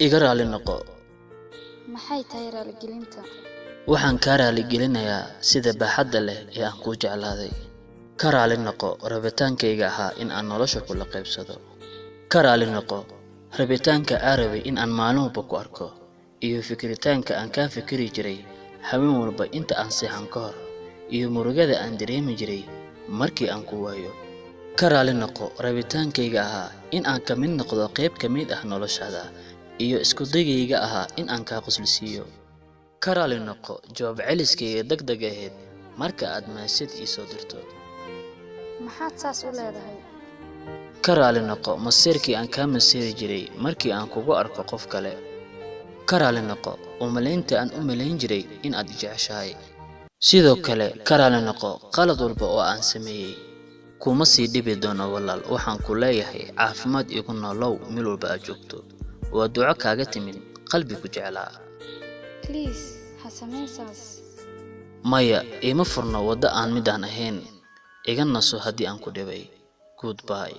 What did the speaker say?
iga raali noqo. maxay tahay raaligelinta? Waxaan ka raali gelinayaa sida baaxadda leh ee aan ku jeclaaday. Ka raali noqo rabitaankayga ahaa in aan nolosha kula qaybsado. Ka raali noqo rabitaanka aan rabay in aan maalin walba ku arko, iyo fikiritaanka aan ka fikiri jiray habeen walba inta aan seexan ka hor, iyo murugada aan dareemi jiray markii aan ku waayo. Ka raali noqo rabitaankayga ahaa in aan ka mid noqdo qayb ka mid ah noloshaada, iyo isku dayayga ahaa in aan kaa qoslisiiyo. Ka raali noqo jawaab celiskayga degdeg ahayd marka aad mahadsanid ii soo dirto. maxaad saas u leedahay? Ka raali noqo masiirkii aan kaa masiiri jiray markii aan kugu arko qof kale. Ka raali noqo umalaynta aan u malayn jiray in aad jeceshahay. Sidoo kale ka raali noqo qalad walba oo aan sameeyay. Kuma sii dhibi doono walaal, waxaan ku leeyahay caafimaad igu noolow meel walba aad joogto. Waa duco kaaga timid qalbi ku jeclaa. Please ha samayn saas. Maya ima furno wada aan midaan ahayn. Iga naso haddii aan ku dhibay. Goodbye.